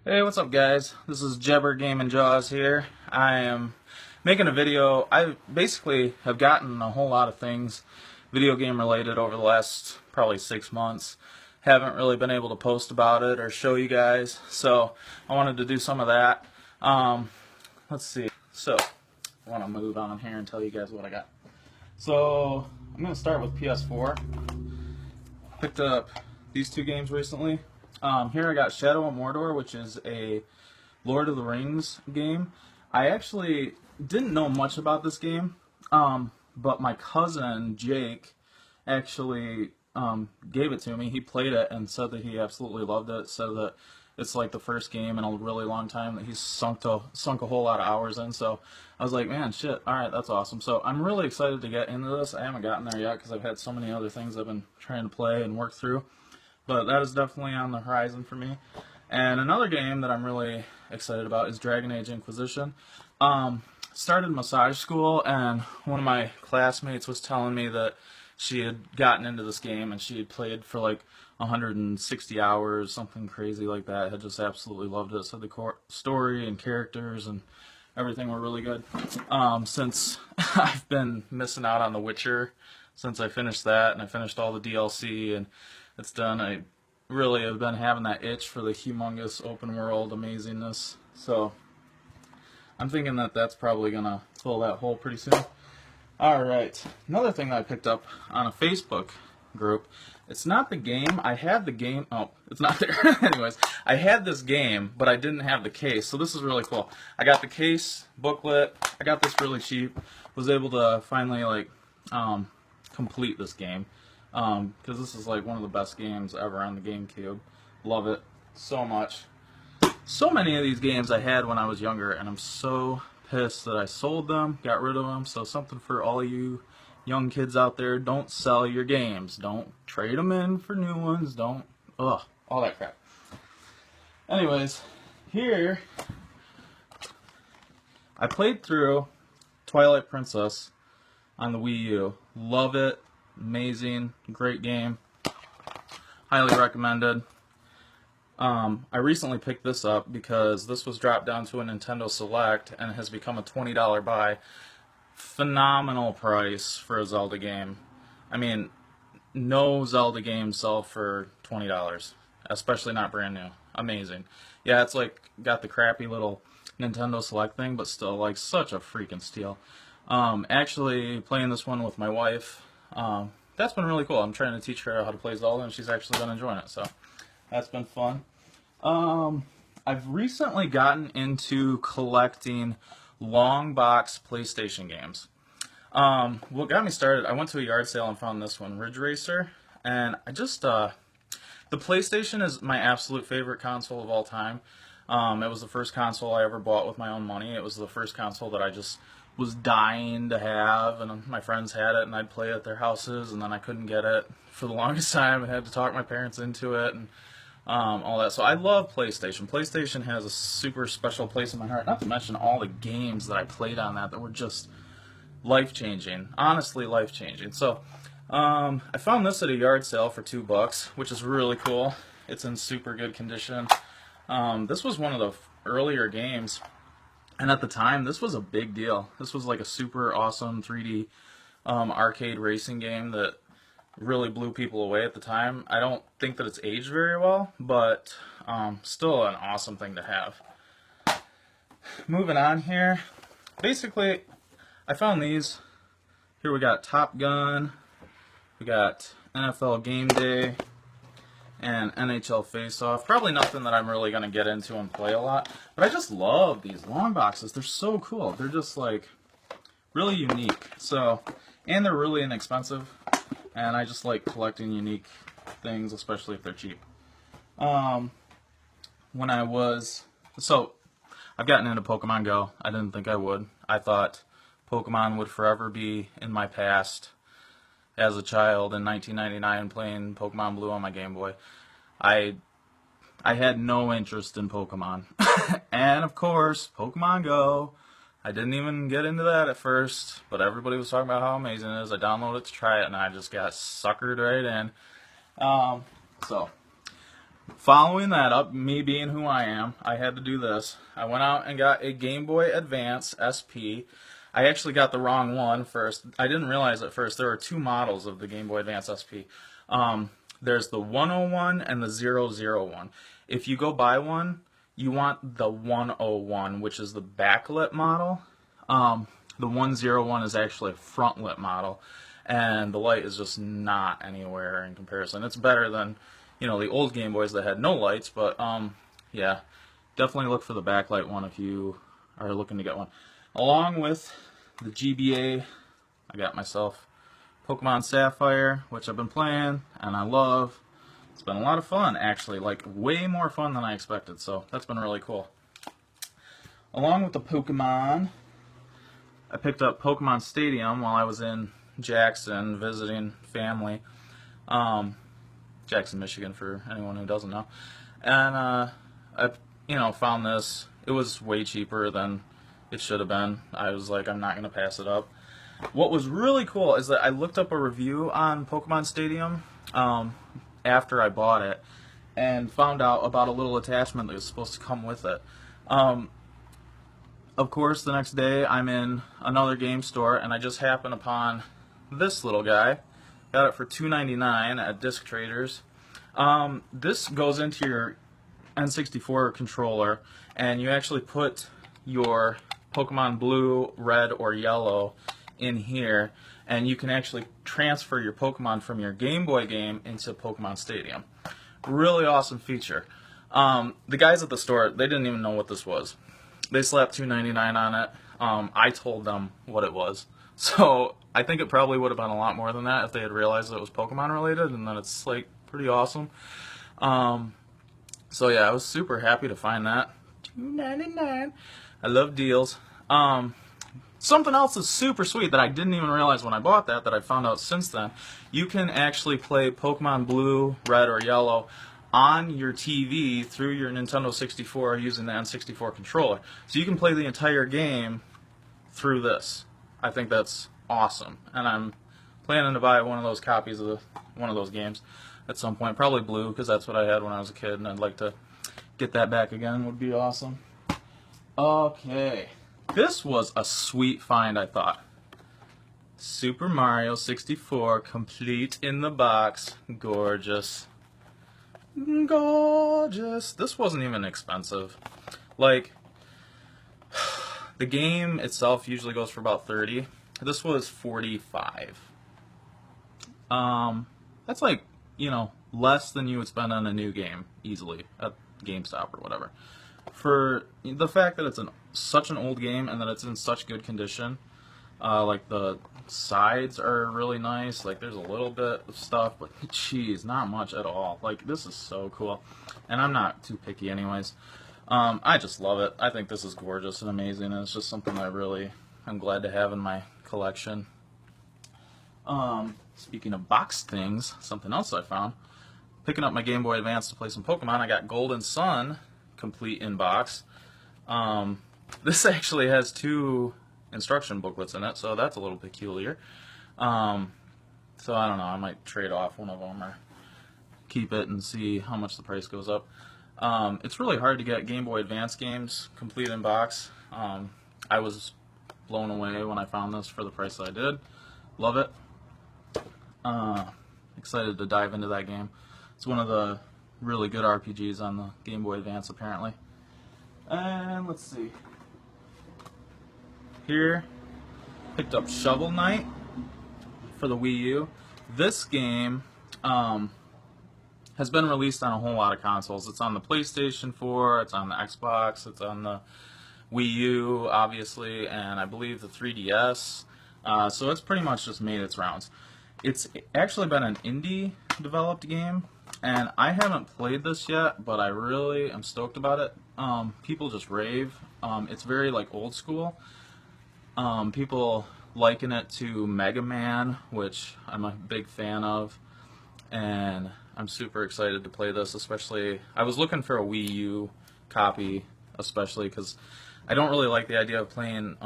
Hey, what's up guys? This is Jebber Game and Jaws here. I am making a video. I basically have gotten a whole lot of things video game related over the last probably 6 months. Haven't really been able to post about it or show you guys, so I wanted to do some of that. Let's see. So, I want to move on here and tell you guys what I got. So, I'm going to start with PS4. Picked up these two games recently. Here I got Shadow of Mordor, which is a Lord of the Rings game. I actually didn't know much about this game, but my cousin Jake actually gave it to me. He played it and said that he absolutely loved it. Said that it's like the first game in a really long time that he's sunk a whole lot of hours in. So I was like, man, shit, all right, that's awesome. So I'm really excited to get into this. I haven't gotten there yet because I've had so many other things I've been trying to play and work through. But that is definitely on the horizon for me. And another game that I'm really excited about is Dragon Age Inquisition. Started massage school, and one of my classmates was telling me that she had gotten into this game and she had played for like 160 hours, something crazy like that. Had just absolutely loved it. So the story and characters and everything were really good. Since I've been missing out on The Witcher since I finished that, and I finished all the DLC and it's done, I really have been having that itch for the humongous open world amazingness. So I'm thinking that that's probably gonna fill that hole pretty soon. Alright, another thing that I picked up on a Facebook group. It's not the game. I had the game. Oh, it's not there. Anyways, I had this game, but I didn't have the case. So this is really cool. I got the case, booklet. I got this really cheap. Was able to finally complete this game. Because this is like one of the best games ever on the GameCube. Love it so much. So many of these games I had when I was younger, and I'm so pissed that I sold them, got rid of them. So something for all you young kids out there: don't sell your games. Don't trade them in for new ones. Don't, all that crap. Anyways, here I played through Twilight Princess on the Wii U. Love it. Amazing, great game, highly recommended. I recently picked this up because this was dropped down to a Nintendo Select and has become a $20 buy. Phenomenal price for a Zelda game. I mean, no Zelda games sell for $20, especially not brand new. Amazing. Yeah, it's like got the crappy little Nintendo Select thing, but still like such a freaking steal. Actually playing this one with my wife. That's been really cool. I'm trying to teach her how to play Zelda, and she's actually been enjoying it, so that's been fun. I've recently gotten into collecting long box PlayStation games. What got me started, I went to a yard sale and found this one, Ridge Racer, and I just, the PlayStation is my absolute favorite console of all time. It was the first console I ever bought with my own money. It was the first console that I just was dying to have, and my friends had it, and I'd play it at their houses, and then I couldn't get it for the longest time. I had to talk my parents into it, and all that. So I love PlayStation. PlayStation has a super special place in my heart, not to mention all the games that I played on that were just life-changing. Honestly, life-changing. So I found this at a yard sale for $2, which is really cool. It's in super good condition. This was one of the earlier games, and at the time, this was a big deal. This was like a super awesome 3D arcade racing game that really blew people away at the time. I don't think that it's aged very well, but still an awesome thing to have. Moving on here, basically, I found these. Here we got Top Gun, we got NFL Game Day, and NHL Face-Off. Probably nothing that I'm really going to get into and play a lot, but I just love these long boxes. They're so cool. They're just like really unique. So, and they're really inexpensive, and I just like collecting unique things, especially if they're cheap. I've gotten into Pokemon Go. I didn't think I would. I thought Pokemon would forever be in my past. As a child in 1999 playing Pokemon Blue on my Game Boy, I had no interest in Pokemon. And of course, Pokemon Go, I didn't even get into that at first, but everybody was talking about how amazing it is. I downloaded it to try it, and I just got suckered right in. So following that up, me being who I am, I had to do this. I went out and got a Game Boy Advance SP. I actually got the wrong one first. I didn't realize at first there are two models of the Game Boy Advance SP. There's the 101 and the 001. If you go buy one, you want the 101, which is the backlit model. The 101 is actually a front-lit model, and the light is just not anywhere in comparison. It's better than, you know, the old Game Boys that had no lights, but yeah, definitely look for the backlight one if you are looking to get one. Along with the GBA, I got myself Pokemon Sapphire, which I've been playing and I love. It's been a lot of fun, actually, like way more fun than I expected, so that's been really cool. Along with the Pokemon, I picked up Pokemon Stadium while I was in Jackson visiting family. Jackson, Michigan, for anyone who doesn't know. And I, found this. It was way cheaper than it should have been. I was like, I'm not going to pass it up. What was really cool is that I looked up a review on Pokemon Stadium after I bought it and found out about a little attachment that was supposed to come with it. Of course, the next day I'm in another game store and I just happened upon this little guy. Got it for $2.99 at Disc Traders. This goes into your N64 controller, and you actually put your Pokemon Blue, Red, or Yellow in here, and you can actually transfer your Pokemon from your Game Boy game into Pokemon Stadium. Really awesome feature. The guys at the store, they didn't even know what this was. They slapped $2.99 on it. I told them what it was. So I think it probably would have been a lot more than that if they had realized that it was Pokemon related, and then it's like pretty awesome. So yeah, I was super happy to find that. $2.99. I love deals. Something else that's super sweet that I didn't even realize when I bought that I found out since then. You can actually play Pokemon Blue, Red, or Yellow on your TV through your Nintendo 64 using the N64 controller. So you can play the entire game through this. I think that's awesome, and I'm planning to buy one of those copies of one of those games at some point. Probably Blue, because that's what I had when I was a kid, and I'd like to get that back again. Would be awesome. Okay, this was a sweet find, I thought. Super Mario 64, complete in the box. Gorgeous. Gorgeous. This wasn't even expensive. Like, the game itself usually goes for about $30. This was $45. That's like, less than you would spend on a new game easily at GameStop or whatever. For the fact that it's such an old game and that it's in such good condition, like the sides are really nice. Like there's a little bit of stuff, but geez, not much at all. Like this is so cool, and I'm not too picky anyways. I just love it. I think this is gorgeous and amazing, and it's just something I'm glad to have in my collection. Speaking of boxed things, something else I found. Picking up my Game Boy Advance to play some Pokemon, I got Golden Sun complete in box. This actually has 2 instruction booklets in it, so that's a little peculiar. So I don't know, I might trade off one of them or keep it and see how much the price goes up. It's really hard to get Game Boy Advance games complete in box. I was blown away when I found this for the price that I did. Love it. Excited to dive into that game. It's one of the really good RPGs on the Game Boy Advance, apparently. And let's see. Here, picked up Shovel Knight for the Wii U. This game has been released on a whole lot of consoles. It's on the PlayStation 4, it's on the Xbox, it's on the Wii U, obviously, and I believe the 3DS. So it's pretty much just made its rounds. It's actually been an indie-developed game, and I haven't played this yet, but I really am stoked about it. People just rave. It's very like old school. People liken it to Mega Man, which I'm a big fan of, and I'm super excited to play this. Especially, I was looking for a Wii U copy, especially because I don't really like the idea of playing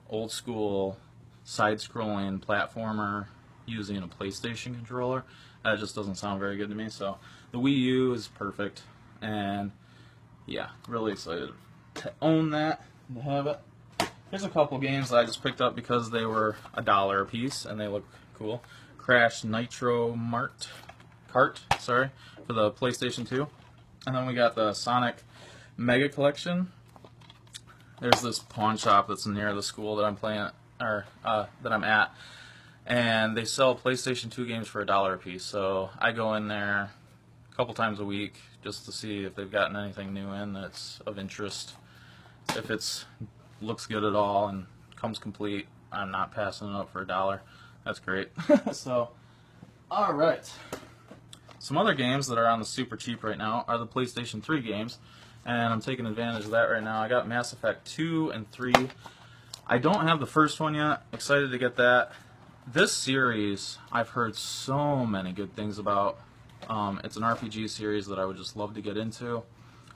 old school side-scrolling platformer using a PlayStation controller. That just doesn't sound very good to me. So The Wii U is perfect, and yeah, really excited to own that and to have it. Here's a couple games that I just picked up because they were $1 a piece and they look cool. Crash Nitro Kart, sorry, for the PlayStation 2. And then we got the Sonic Mega Collection. There's this pawn shop that's near the school that I'm playing, or that I'm at, and they sell PlayStation 2 games for $1 a piece. So I go in there a couple times a week just to see if they've gotten anything new in that's of interest. If it's looks good at all and comes complete, I'm not passing it up for $1. That's great. So, all right. Some other games that are on the super cheap right now are the PlayStation 3 games, and I'm taking advantage of that right now. I got Mass Effect 2 and 3. I don't have the first one yet. Excited to get that. This series, I've heard so many good things about. It's an RPG series that I would just love to get into.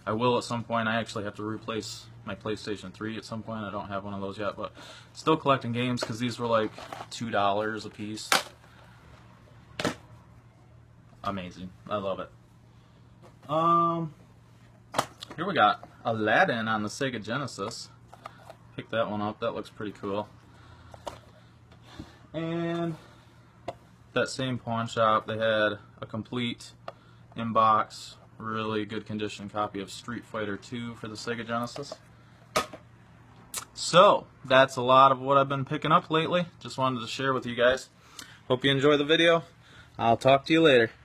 I will at some point. I actually have to replace my PlayStation 3 at some point. I don't have one of those yet, but still collecting games because these were like $2 a piece. Amazing. I love it. Here we got Aladdin on the Sega Genesis. Pick that one up. That looks pretty cool. And that same pawn shop, they had a complete in-box, really good condition copy of Street Fighter 2 for the Sega Genesis. So, that's a lot of what I've been picking up lately. Just wanted to share with you guys. Hope you enjoy the video. I'll talk to you later.